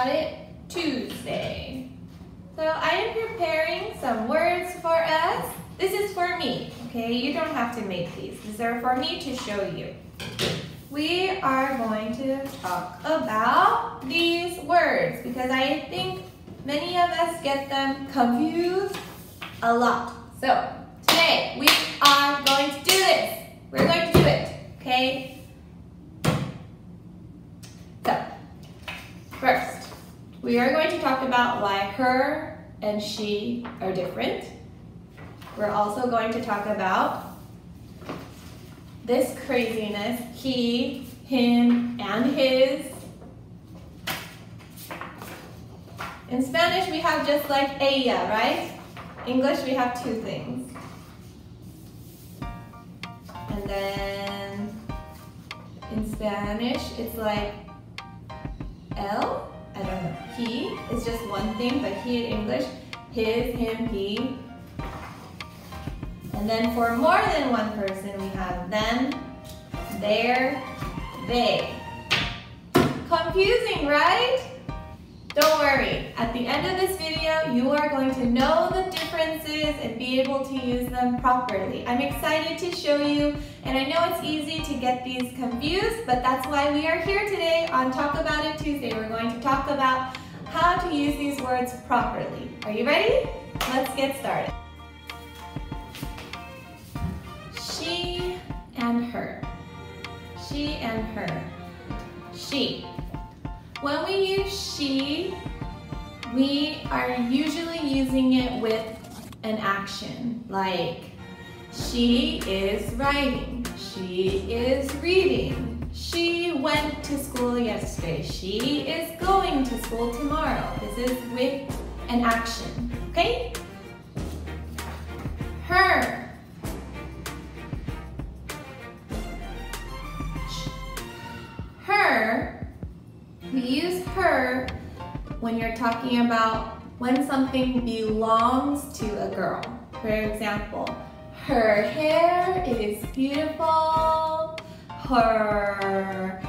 It Tuesday. So I am preparing some words for us. This is for me, okay? You don't have to make these. These are for me to show you. We are going to talk about these words because I think many of us get them confused a lot. So today we are going to do this. We're going to do it, okay? So first, we are going to talk about why her and she are different. We're also going to talk about this craziness, he, him, and his. In Spanish, we have just like ella, right? English, we have two things. And then in Spanish, it's like él, I don't know, he is just one thing, but he in English, his, him, he. And then for more than one person, we have them, their, they. Confusing, right? Don't worry. At the end of this video, you are going to know the differences and be able to use them properly. I'm excited to show you, and I know it's easy to get these confused, but that's why we are here today on Talk About It Tuesday. We're going to talk about how to use these words properly. Are you ready? Let's get started. She and her. She and her. She. When we use she, we are usually using it with an action, like she is writing, she is reading, she went to school yesterday, she is going to school tomorrow. This is with an action, okay? Her. Her. We use her when you're talking about when something belongs to a girl. For example, her hair is beautiful, her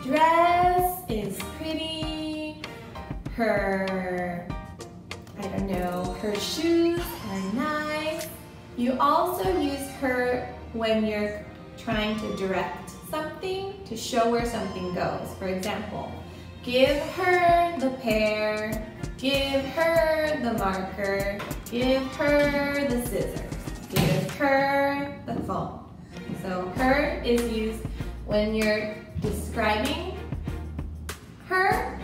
dress is pretty, her, I don't know, her shoes are nice. You also use her when you're trying to direct something to show where something goes. For example, give her the pear, give her the marker, give her the scissors, give her the phone. So her is used when you're describing her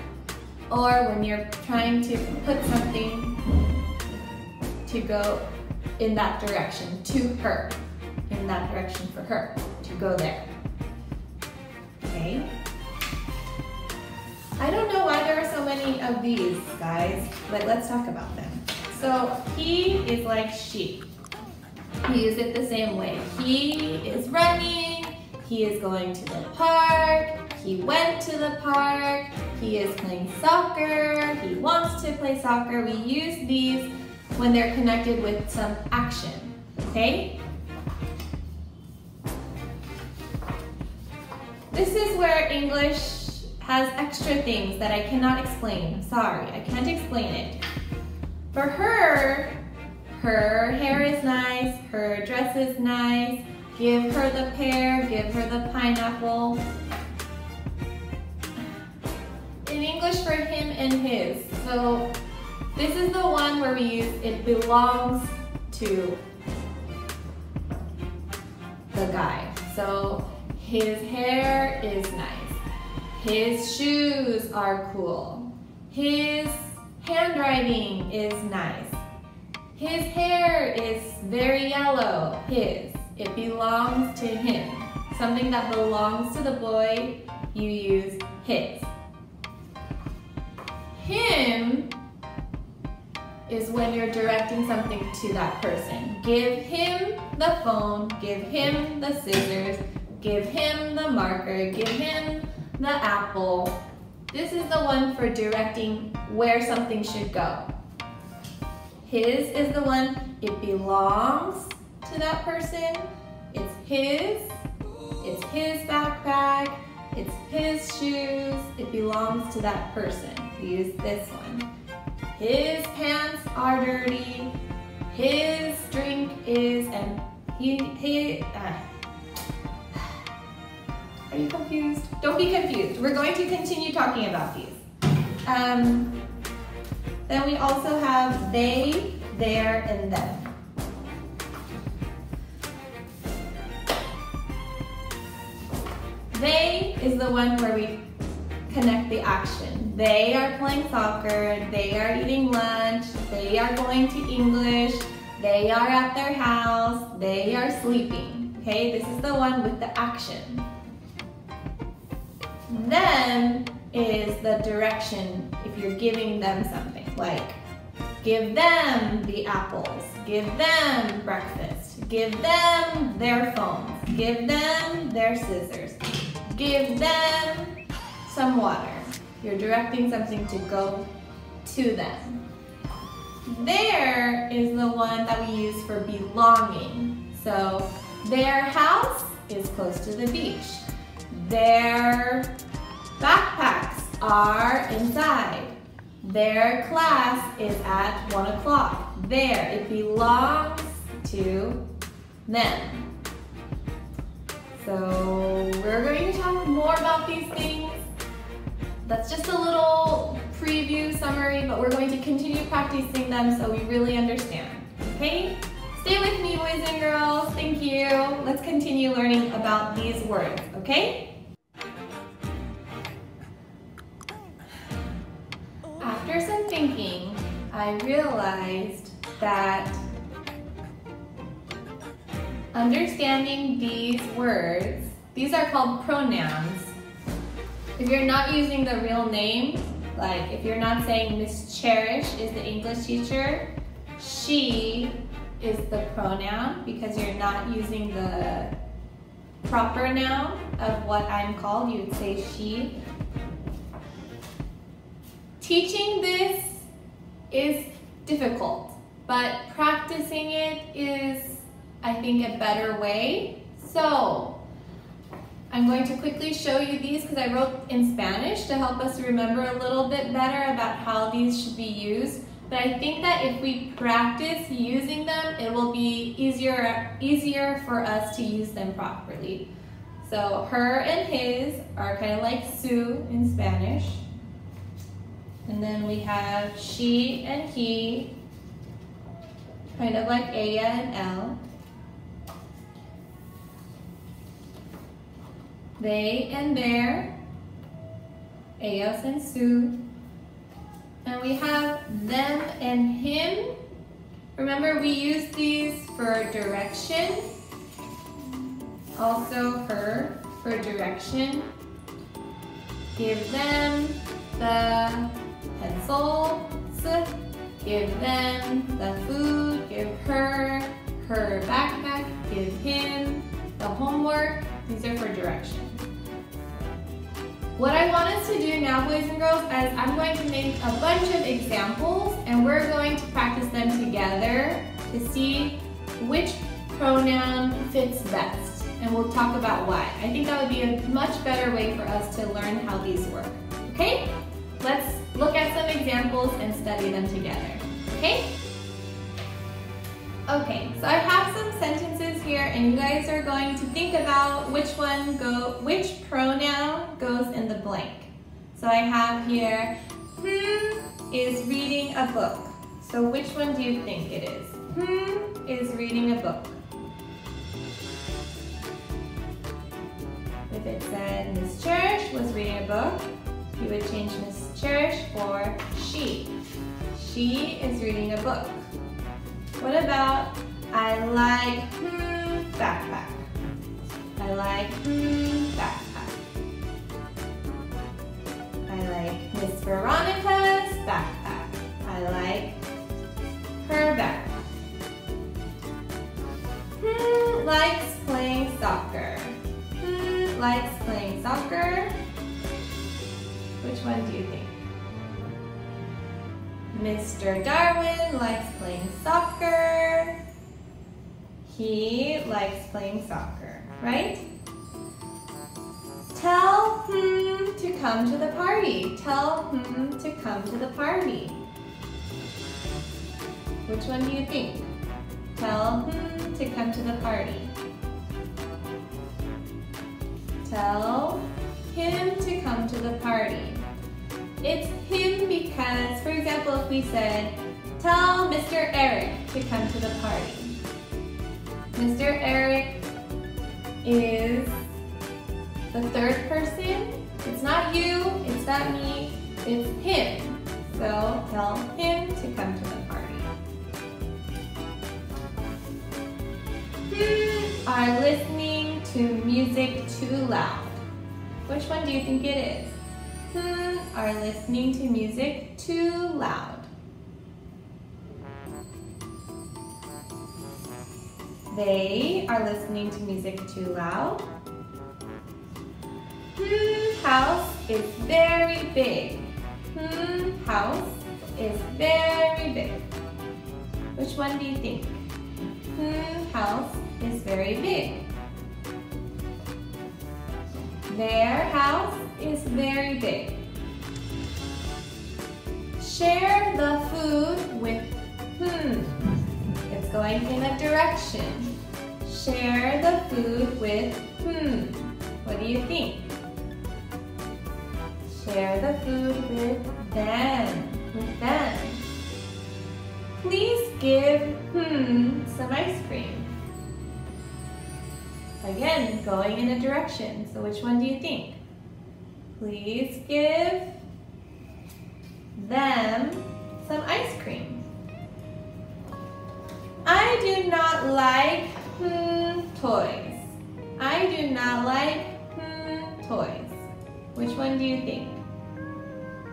or when you're trying to put something to go in that direction to her, in that direction for her, to go there. Okay? I don't know why there are so many of these, guys, but let's talk about them. So he is like she. We use it the same way. He is running, he is going to the park, he went to the park, he is playing soccer, he wants to play soccer. We use these when they're connected with some action, okay? This is where English has extra things that I cannot explain. I'm sorry, I can't explain it. For her, her hair is nice, her dress is nice, give her the pear, give her the pineapple. In English for him and his. So this is the one where we use it belongs to the guy. So his hair is nice. His shoes are cool. His handwriting is nice. His hair is very yellow. His. It belongs to him. Something that belongs to the boy, you use his. Him is when you're directing something to that person. Give him the phone, give him the scissors, give him the marker, give him the apple. This is the one for directing where something should go. His is the one, it belongs to that person. It's his backpack, it's his shoes, it belongs to that person. we use this one. His pants are dirty. His drink is, and are you confused? Don't be confused. We're going to continue talking about these. Then we also have they, their, and them. They is the one where we connect the action. They are playing soccer, they are eating lunch, they are going to English, they are at their house, they are sleeping. Okay, this is the one with the action. Them is the direction if you're giving them something, like give them the apples, give them breakfast, give them their phones, give them their scissors, give them some water. You're directing something to go to them. Their is the one that we use for belonging. So their house is close to the beach. Their backpacks are inside. Their class is at 1 o'clock. There, it belongs to them. So we're going to talk more about these things. That's just a little preview summary, but we're going to continue practicing them so we really understand, okay? Stay with me, boys and girls. Thank you. Let's continue learning about these words, okay? After some thinking, I realized that understanding these words, these are called pronouns. If you're not using the real name, like if you're not saying Miss Cherish is the English teacher, she is the pronoun because you're not using the proper noun of what I'm called, you would say she. Teaching this is difficult, but practicing it is, I think, a better way. So I'm going to quickly show you these because I wrote in Spanish to help us remember a little bit better about how these should be used. But I think that if we practice using them, it will be easier for us to use them properly. So her and his are kind of like su in Spanish. And then we have she and he, kind of like ella and él. They and their, ellos and su. And we have them and him. Remember, we use these for direction. Also her for direction. Give them the pencils. Give them the food. Give her her backpack. Give him the homework. These are for direction. What I want us to do now, boys and girls, is I'm going to make a bunch of examples and we're going to practice them together to see which pronoun fits best. And we'll talk about why. I think that would be a much better way for us to learn how these work. Okay? Let's look at some examples and study them together. Okay? Okay, so I have some sentences here and you guys are going to think about which pronoun goes in the blank. So I have here, is reading a book. So which one do you think it is? Is reading a book. If it said Miss Cherish was reading a book, you would change Miss Cherish for she. She is reading a book. What about I like backpack? I like backpack. I like Miss Veronica's backpack. I like her backpack. Likes playing soccer. Likes playing soccer. Which one do you think? Mr. Darwin likes playing soccer. He likes playing soccer, right? Tell to to come to the party. Tell to come to the party. Which one do you think? Tell to come to the party. Tell him to come to the party. It's him because, for example, if we said, tell Mr. Eric to come to the party. Mr. Eric is the third person. It's not you, it's not me, it's him. So tell him to come to the party. Are listening to music too loud. Which one do you think it is? Are listening to music too loud. They are listening to music too loud. House is very big. House is very big. Which one do you think? House is very big. Their house is very big. Share the food with It's going in a direction. Share the food with What do you think? Share the food with them. Please give some ice cream. Again, going in a direction. So which one do you think? Please give them some ice cream. I do not like toys. I do not like toys. Which one do you think?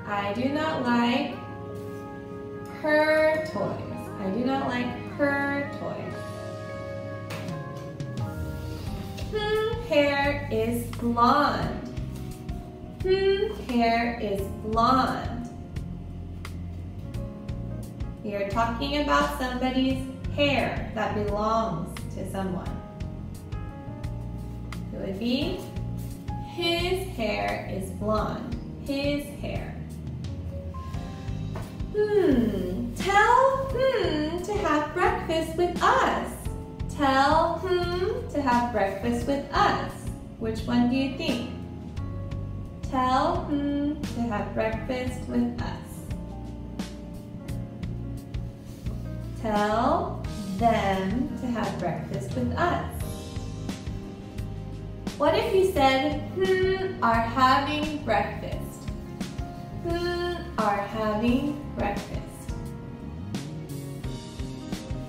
I do not like her toys. I do not like her toys. Hair is blonde. Hair is blonde. We are talking about somebody's hair that belongs to someone. It would be, his hair is blonde. His hair. Tell to have breakfast with us. Tell to have breakfast with us. Which one do you think? Tell to have breakfast with us. Tell them to have breakfast with us. What if you said, are having breakfast? Are having breakfast.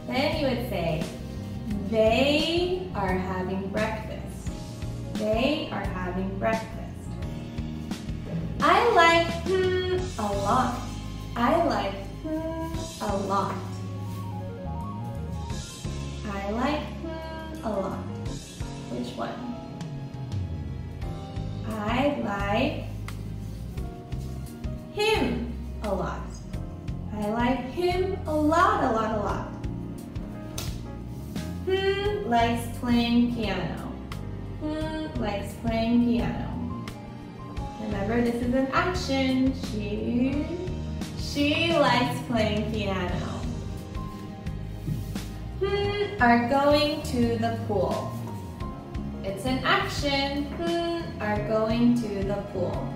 Then you would say, they are having breakfast. They are having breakfast. I like a lot. I like a lot. I like a lot. Which one? I like him a lot. I like him a lot, a lot, a lot. Likes playing piano. Likes playing piano. Remember, this is an action. She likes playing piano. Are going to the pool. It's an action. Are going to the pool.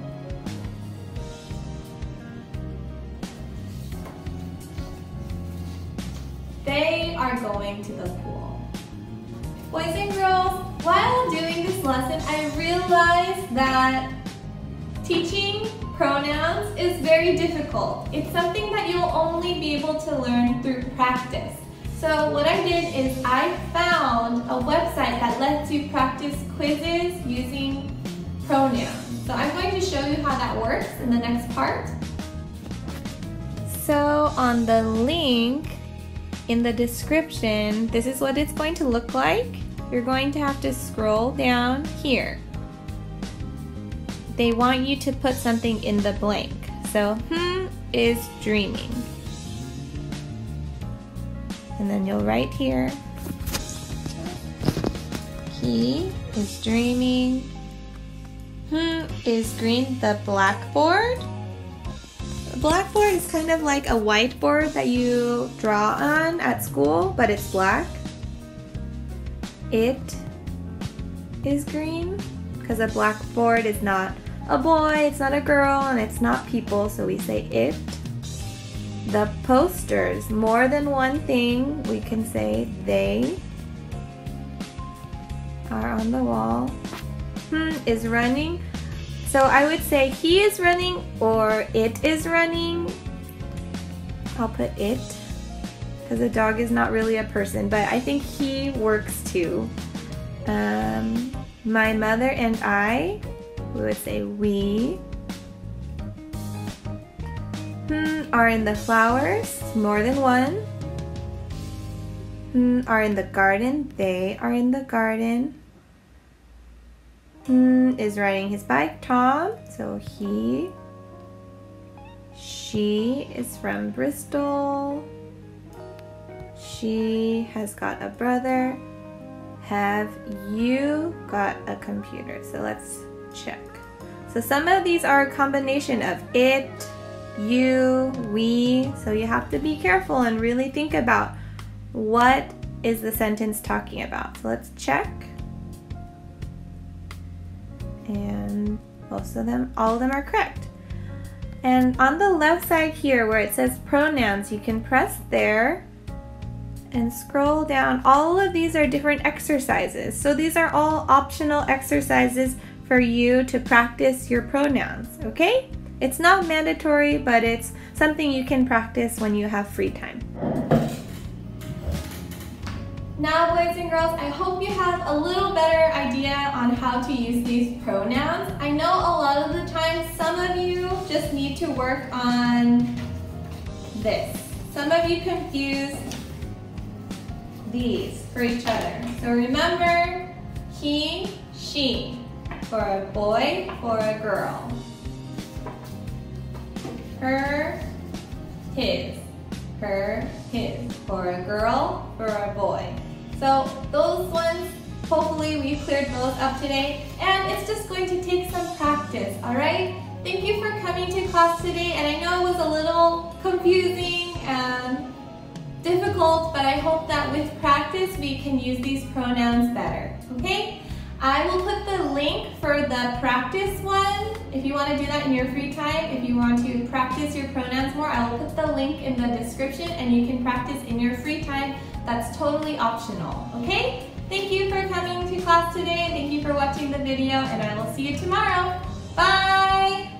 They are going to the pool. Boys and girls, while doing this lesson, I realized that teaching pronouns is very difficult. It's something that you'll only be able to learn through practice. So what I did is I found a website that lets you practice quizzes using pronouns. So I'm going to show you how that works in the next part. So on the link in the description, this is what it's going to look like. You're going to have to scroll down here. They want you to put something in the blank. So, is dreaming. And then you'll write here, he is dreaming Is green the blackboard? The blackboard is kind of like a whiteboard that you draw on at school, but it's black. It is green because a blackboard is not a boy, it's not a girl, and it's not people, so we say it. The posters, more than one thing, we can say they are on the wall. Is running. So I would say he is running or it is running. I'll put it because a dog is not really a person, but I think he works too. My mother and I, we would say we. Are in the flowers, more than one. Are in the garden, they are in the garden. Is riding his bike, Tom, so he. She is from Bristol. She has got a brother. Have you got a computer? So let's check. So some of these are a combination of it, you, we, so you have to be careful and really think about what is the sentence talking about. So let's check. And most of them, all of them are correct. And on the left side here where it says pronouns, you can press there and scroll down. All of these are different exercises. So these are all optional exercises for you to practice your pronouns, okay? It's not mandatory, but it's something you can practice when you have free time. Now, boys and girls, I hope you have a little better idea on how to use these pronouns. I know a lot of the time some of you just need to work on this. Some of you confuse these for each other. So remember, he, she, for a boy or a girl. Her, his. Her, his. For a girl, for a boy. So those ones, hopefully we cleared those up today. And it's just going to take some practice, all right? Thank you for coming to class today. And I know it was a little confusing and difficult, but I hope that with practice we can use these pronouns better, okay? I will put the link for the practice one if you want to do that in your free time. If you want to practice your pronouns more, I will put the link in the description and you can practice in your free time. That's totally optional, okay? Thank you for coming to class today. Thank you for watching the video and I will see you tomorrow. Bye!